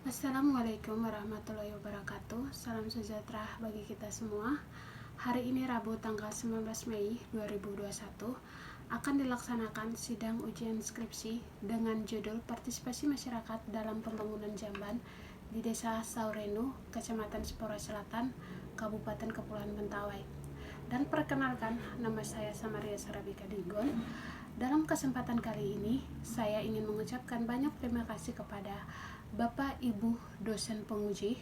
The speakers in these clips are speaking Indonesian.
Assalamualaikum warahmatullahi wabarakatuh. Salam sejahtera bagi kita semua. Hari ini Rabu tanggal 19 Mei 2021 akan dilaksanakan sidang ujian skripsi dengan judul Partisipasi Masyarakat dalam Pembangunan Jamban di Desa Saurenu, Kecamatan Sipora Selatan, Kabupaten Kepulauan Mentawai. Dan perkenalkan, nama saya Samaria Sarabika Digon. Dalam kesempatan kali ini, saya ingin mengucapkan banyak terima kasih kepada Bapak Ibu dosen penguji.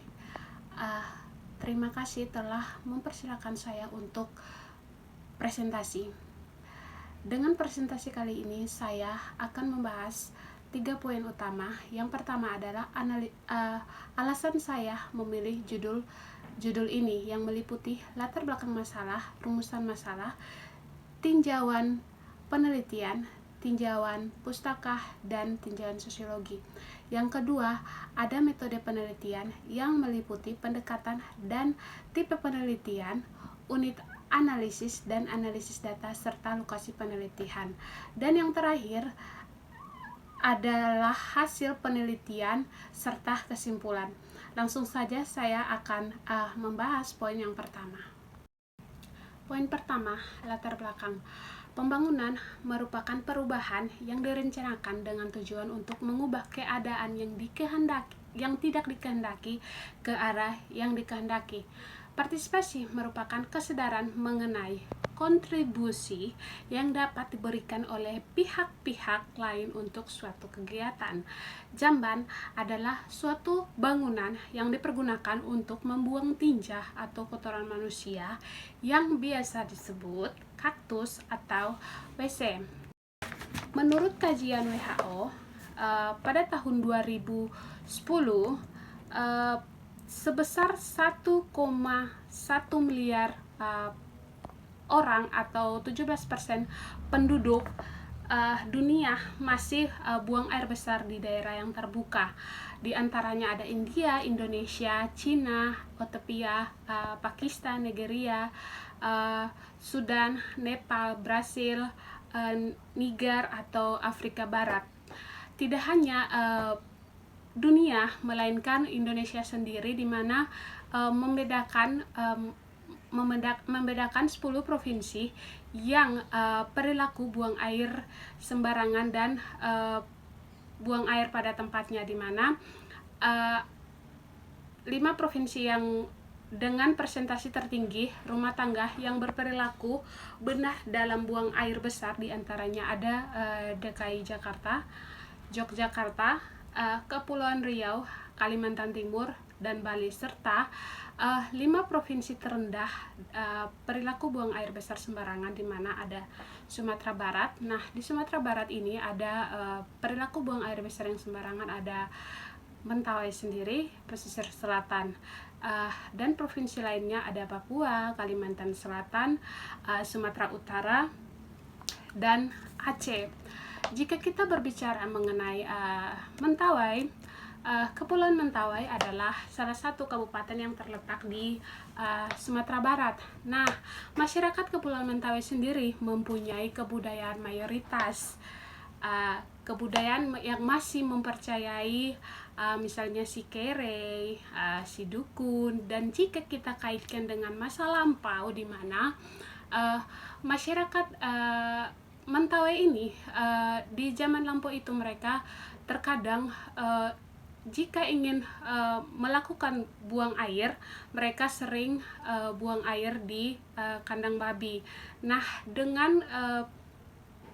Terima kasih telah mempersilahkan saya untuk presentasi. Dengan presentasi kali ini, saya akan membahas 3 poin utama. Yang pertama adalah alasan saya memilih judul ini yang meliputi latar belakang masalah, rumusan masalah, tinjauan penelitian, tinjauan pustaka, dan tinjauan sosiologi. Yang kedua, ada metode penelitian yang meliputi pendekatan dan tipe penelitian, unit analisis dan analisis data, serta lokasi penelitian. Dan yang terakhir adalah hasil penelitian serta kesimpulan. Langsung saja saya akan membahas poin yang pertama. Poin pertama, latar belakang. Pembangunan merupakan perubahan yang direncanakan dengan tujuan untuk mengubah keadaan yang tidak dikehendaki ke arah yang dikehendaki. Partisipasi merupakan kesadaran mengenai kontribusi yang dapat diberikan oleh pihak-pihak lain untuk suatu kegiatan. Jamban adalah suatu bangunan yang dipergunakan untuk membuang tinja atau kotoran manusia yang biasa disebut kaktus atau WC. Menurut kajian WHO, pada tahun 2010 sebesar 1,1 miliar orang atau 17% penduduk dunia masih buang air besar di daerah yang terbuka. Di antaranya ada India, Indonesia, Cina, Ethiopia, Pakistan, Nigeria, Sudan, Nepal, Brasil, Niger atau Afrika Barat. Tidak hanya dunia, melainkan Indonesia sendiri, di mana membedakan 10 provinsi yang perilaku buang air sembarangan dan buang air pada tempatnya, di mana 5 provinsi yang dengan persentase tertinggi rumah tangga yang berperilaku benar dalam buang air besar, diantaranya ada DKI Jakarta, Yogyakarta, Kepulauan Riau, Kalimantan Timur, dan Bali, serta 5 provinsi terendah perilaku buang air besar sembarangan, di mana ada Sumatera Barat. Nah, di Sumatera Barat ini ada perilaku buang air besar yang sembarangan, ada Mentawai sendiri, pesisir selatan, dan provinsi lainnya ada Papua, Kalimantan Selatan, Sumatera Utara, dan Aceh. Jika kita berbicara mengenai Mentawai, Kepulauan Mentawai adalah salah satu kabupaten yang terletak di Sumatera Barat. Nah, masyarakat Kepulauan Mentawai sendiri mempunyai kebudayaan mayoritas, kebudayaan yang masih mempercayai misalnya si kere, si dukun. Dan jika kita kaitkan dengan masa lampau, di mana masyarakat Mentawai ini di zaman lampau itu mereka terkadang jika ingin melakukan buang air, mereka sering buang air di kandang babi. Nah, dengan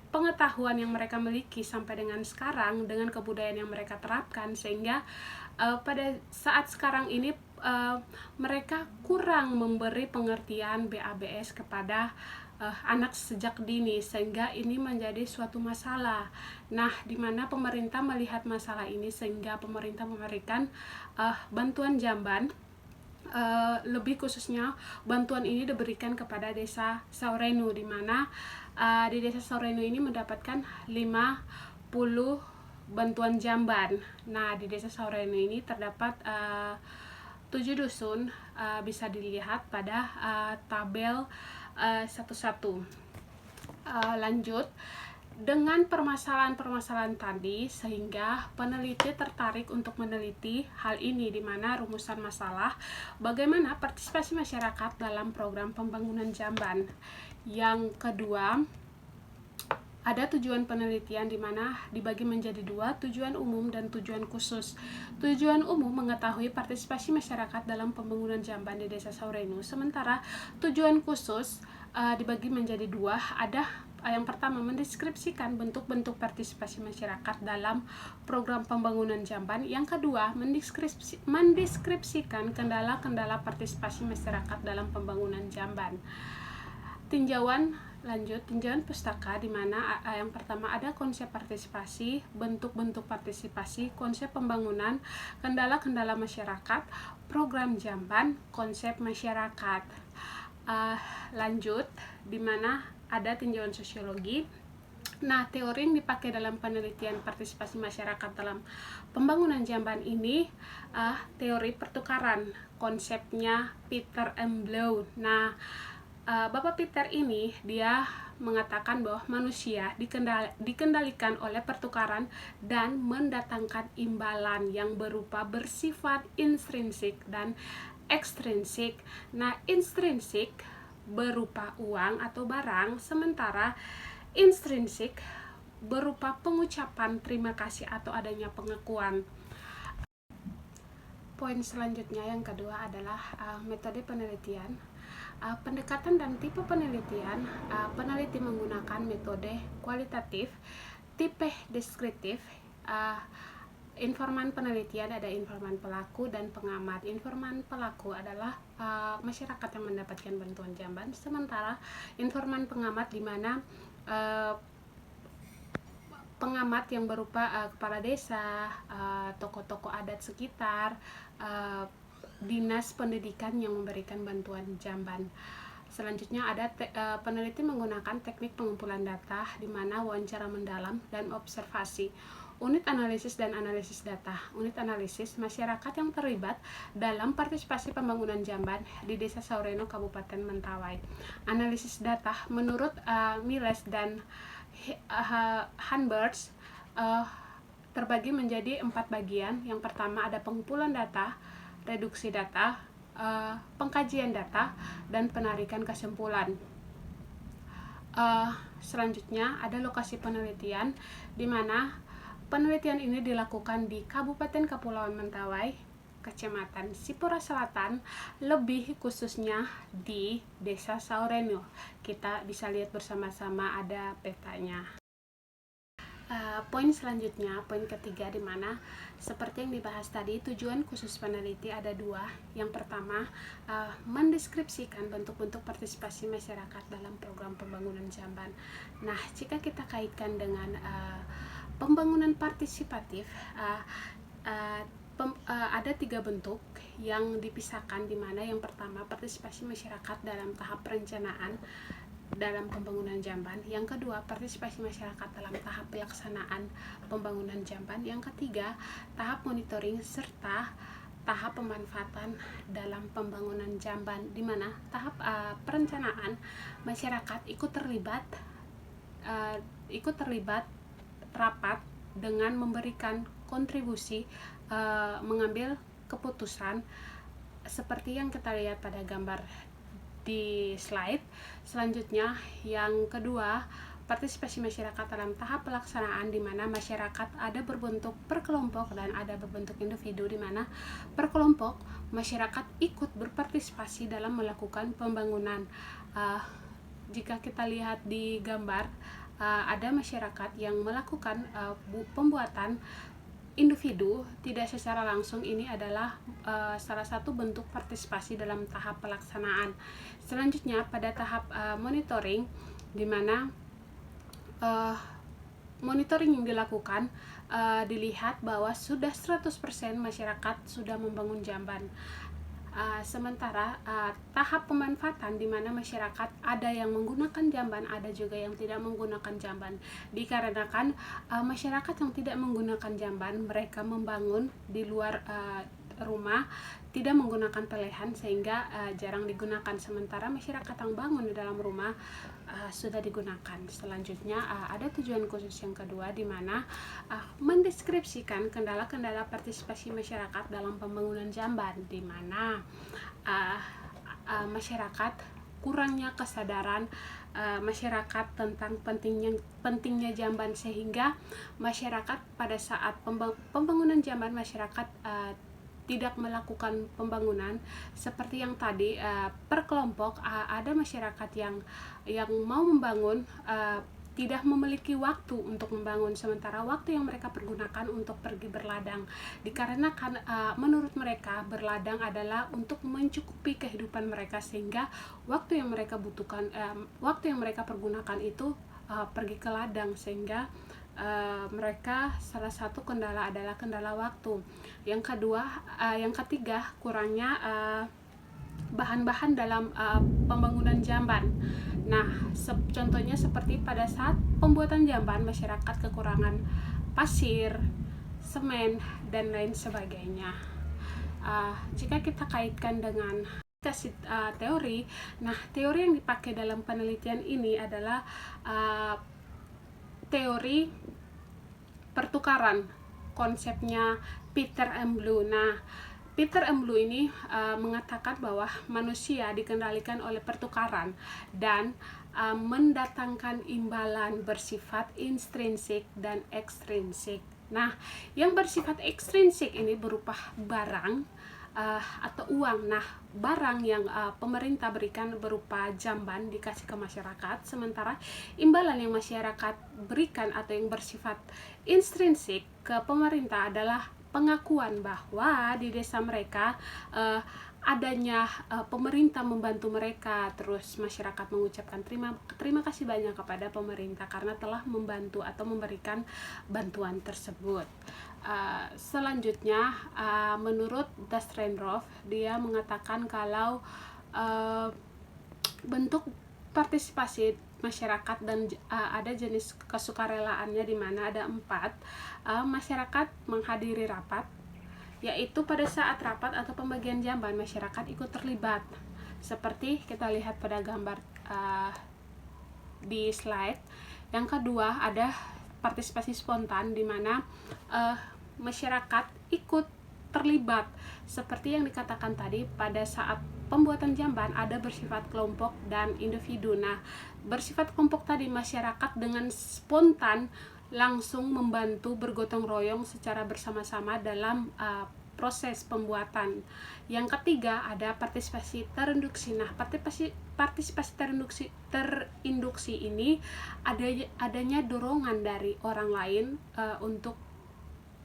pengetahuan yang mereka miliki sampai dengan sekarang, dengan kebudayaan yang mereka terapkan, sehingga pada saat sekarang ini mereka kurang memberi pengertian BABS kepada anak sejak dini, sehingga ini menjadi suatu masalah. Nah, di mana pemerintah melihat masalah ini, sehingga pemerintah memberikan bantuan jamban. Lebih khususnya bantuan ini diberikan kepada desa Saurenu, di mana di desa Saurenu ini mendapatkan 50 bantuan jamban. Nah, di desa Saurenu ini terdapat 7 dusun, bisa dilihat pada tabel 11. Lanjut, dengan permasalahan-permasalahan tadi, sehingga peneliti tertarik untuk meneliti hal ini, di mana rumusan masalah bagaimana partisipasi masyarakat dalam program pembangunan jamban. Yang kedua, ada tujuan penelitian, di mana dibagi menjadi dua, tujuan umum dan tujuan khusus. Tujuan umum mengetahui partisipasi masyarakat dalam pembangunan jamban di Desa Saurenu, sementara tujuan khusus dibagi menjadi dua. Ada yang pertama, mendeskripsikan bentuk-bentuk partisipasi masyarakat dalam program pembangunan jamban. Yang kedua, mendeskripsikan kendala-kendala partisipasi masyarakat dalam pembangunan jamban. Tinjauan pustaka, di mana yang pertama ada konsep partisipasi, bentuk-bentuk partisipasi, konsep pembangunan, kendala-kendala masyarakat, program jamban, konsep masyarakat. Lanjut, di mana ada tinjauan sosiologi. Nah, teori yang dipakai dalam penelitian partisipasi masyarakat dalam pembangunan jamban ini teori pertukaran, konsepnya Peter M. Blow. Nah, Bapak Peter ini dia mengatakan bahwa manusia dikendalikan oleh pertukaran dan mendatangkan imbalan yang bersifat intrinsik dan ekstrinsik. Nah, intrinsik berupa uang atau barang, sementara intrinsik berupa pengucapan terima kasih atau adanya pengakuan. Poin selanjutnya yang kedua adalah metode penelitian. Pendekatan dan tipe penelitian. Peneliti menggunakan metode kualitatif, tipe deskriptif. Informan penelitian ada informan pelaku dan pengamat. Informan pelaku adalah masyarakat yang mendapatkan bantuan jamban, sementara informan pengamat di mana pengamat yang berupa kepala desa, tokoh-tokoh adat sekitar, dinas pendidikan yang memberikan bantuan jamban. Selanjutnya ada peneliti menggunakan teknik pengumpulan data, di mana wawancara mendalam dan observasi. Unit analisis dan analisis data. Unit analisis, masyarakat yang terlibat dalam partisipasi pembangunan jamban di Desa Saurenu, Kabupaten Mentawai. Analisis data, menurut Miles dan Hanberts, terbagi menjadi 4 bagian. Yang pertama ada pengumpulan data, reduksi data, pengkajian data, dan penarikan kesimpulan. Selanjutnya ada lokasi penelitian, di mana penelitian ini dilakukan di Kabupaten Kepulauan Mentawai, Kecamatan Sipora Selatan, lebih khususnya di Desa Saurenu. Kita bisa lihat bersama-sama, ada petanya. Poin selanjutnya, poin ketiga, di mana seperti yang dibahas tadi, tujuan khusus peneliti ada dua. Yang pertama, mendeskripsikan bentuk-bentuk partisipasi masyarakat dalam program pembangunan jamban. Nah, jika kita kaitkan dengan pembangunan partisipatif, ada 3 bentuk yang dipisahkan, di mana yang pertama partisipasi masyarakat dalam tahap perencanaan dalam pembangunan jamban, yang kedua partisipasi masyarakat dalam tahap pelaksanaan pembangunan jamban, yang ketiga tahap monitoring serta tahap pemanfaatan dalam pembangunan jamban, di mana tahap perencanaan masyarakat ikut terlibat rapat dengan memberikan kontribusi, mengambil keputusan seperti yang kita lihat pada gambar di slide. Selanjutnya yang kedua, partisipasi masyarakat dalam tahap pelaksanaan, di mana masyarakat ada berbentuk perkelompok dan ada berbentuk individu, di mana perkelompok masyarakat ikut berpartisipasi dalam melakukan pembangunan. Jika kita lihat di gambar, ada masyarakat yang melakukan pembuatan individu tidak secara langsung. Ini adalah salah satu bentuk partisipasi dalam tahap pelaksanaan. Selanjutnya pada tahap monitoring, di mana monitoring yang dilakukan dilihat bahwa sudah 100% masyarakat sudah membangun jamban. Sementara tahap pemanfaatan, di mana masyarakat ada yang menggunakan jamban, ada juga yang tidak menggunakan jamban. Dikarenakan masyarakat yang tidak menggunakan jamban, mereka membangun di luar rumah tidak menggunakan pelehan sehingga jarang digunakan, sementara masyarakat yang bangun di dalam rumah sudah digunakan. Selanjutnya ada tujuan khusus yang kedua, di mana mendeskripsikan kendala-kendala partisipasi masyarakat dalam pembangunan jamban, di mana masyarakat kurangnya kesadaran masyarakat tentang pentingnya jamban, sehingga masyarakat pada saat pembangunan jamban masyarakat tidak melakukan pembangunan seperti yang tadi per kelompok. Ada masyarakat yang mau membangun tidak memiliki waktu untuk membangun, sementara waktu yang mereka pergunakan untuk pergi berladang, dikarenakan menurut mereka berladang adalah untuk mencukupi kehidupan mereka, sehingga waktu yang mereka butuhkan, waktu yang mereka pergunakan itu pergi ke ladang, sehingga mereka salah satu kendala adalah kendala waktu. Yang ketiga, kurangnya bahan-bahan dalam pembangunan jamban. Nah, contohnya seperti pada saat pembuatan jamban, masyarakat kekurangan pasir, semen, dan lain sebagainya. Jika kita kaitkan dengan teori, nah teori yang dipakai dalam penelitian ini adalah teori pertukaran, konsepnya Peter M. Blue. Nah, Peter M. Blue ini mengatakan bahwa manusia dikendalikan oleh pertukaran dan mendatangkan imbalan bersifat intrinsik dan ekstrinsik. Nah, yang bersifat ekstrinsik ini berupa barang atau uang. Nah, barang yang pemerintah berikan berupa jamban dikasih ke masyarakat, sementara imbalan yang masyarakat berikan atau yang bersifat intrinsik ke pemerintah adalah pengakuan bahwa di desa mereka adanya pemerintah membantu mereka, terus masyarakat mengucapkan terima kasih banyak kepada pemerintah karena telah membantu atau memberikan bantuan tersebut. Selanjutnya, menurut Dastrendorf, dia mengatakan kalau bentuk partisipasi masyarakat dan ada jenis kesukarelaannya, di mana ada 4. Masyarakat menghadiri rapat, yaitu pada saat rapat atau pembagian jamban masyarakat ikut terlibat, seperti kita lihat pada gambar di slide. Yang kedua, ada partisipasi spontan, di mana masyarakat ikut terlibat seperti yang dikatakan tadi. Pada saat pembuatan jamban ada bersifat kelompok dan individu. Nah, bersifat kelompok tadi, masyarakat dengan spontan langsung membantu bergotong royong secara bersama-sama dalam proses pembuatan. Yang ketiga, ada partisipasi terinduksi. Nah, partisipasi terinduksi ini adanya dorongan dari orang lain untuk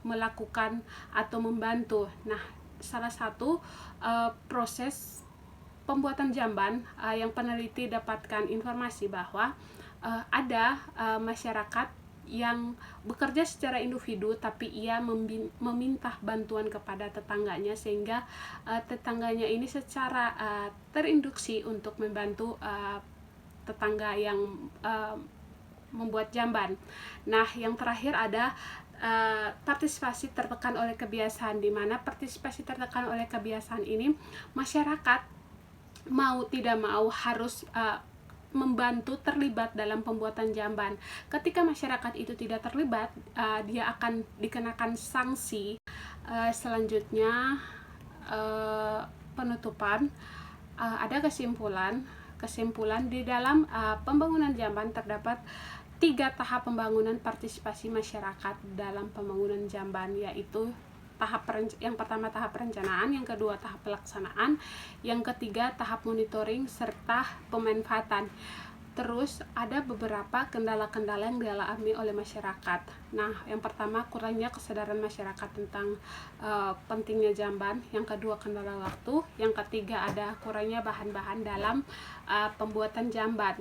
melakukan atau membantu. Nah, salah satu proses pembuatan jamban yang peneliti dapatkan informasi bahwa ada masyarakat yang bekerja secara individu, tapi ia meminta bantuan kepada tetangganya, sehingga tetangganya ini secara terinduksi untuk membantu tetangga yang membuat jamban. Nah, yang terakhir ada partisipasi tertekan oleh kebiasaan, di mana partisipasi tertekan oleh kebiasaan ini masyarakat mau tidak mau harus membantu terlibat dalam pembuatan jamban. Ketika masyarakat itu tidak terlibat, dia akan dikenakan sanksi. Selanjutnya, penutupan, ada kesimpulan di dalam pembangunan jamban terdapat 3 tahap pembangunan partisipasi masyarakat dalam pembangunan jamban, yaitu yang pertama tahap perencanaan, yang kedua tahap pelaksanaan, yang ketiga tahap monitoring serta pemanfaatan. Terus ada beberapa kendala-kendala yang dialami oleh masyarakat. Nah, yang pertama kurangnya kesadaran masyarakat tentang pentingnya jamban, yang kedua kendala waktu, yang ketiga ada kurangnya bahan-bahan dalam pembuatan jamban.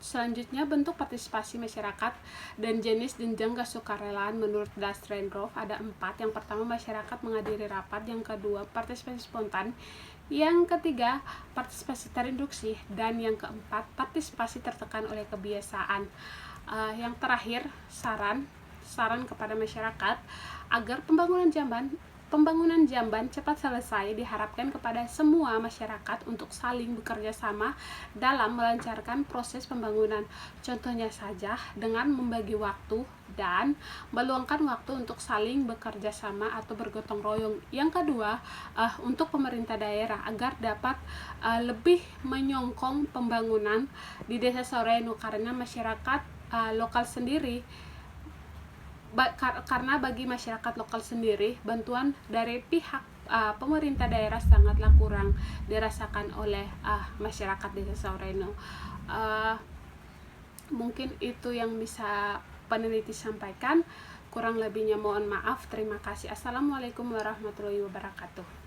Selanjutnya, bentuk partisipasi masyarakat dan jenis jenjang kesukarelaan menurut Dastrendorf ada 4. Yang pertama, masyarakat menghadiri rapat. Yang kedua, partisipasi spontan. Yang ketiga, partisipasi terinduksi. Dan yang keempat, partisipasi tertekan oleh kebiasaan. Yang terakhir, saran kepada masyarakat agar pembangunan jamban pembangunan jamban cepat selesai diharapkan kepada semua masyarakat untuk saling bekerja sama dalam melancarkan proses pembangunan. Contohnya saja dengan membagi waktu dan meluangkan waktu untuk saling bekerja sama atau bergotong royong. Yang kedua, untuk pemerintah daerah agar dapat lebih menyokong pembangunan di Desa Soreno, karena masyarakat lokal sendiri karena bagi masyarakat lokal sendiri bantuan dari pihak pemerintah daerah sangatlah kurang dirasakan oleh masyarakat Desa Soreno. Mungkin itu yang bisa peneliti sampaikan, kurang lebihnya mohon maaf. Terima kasih. Assalamualaikum warahmatullahi wabarakatuh.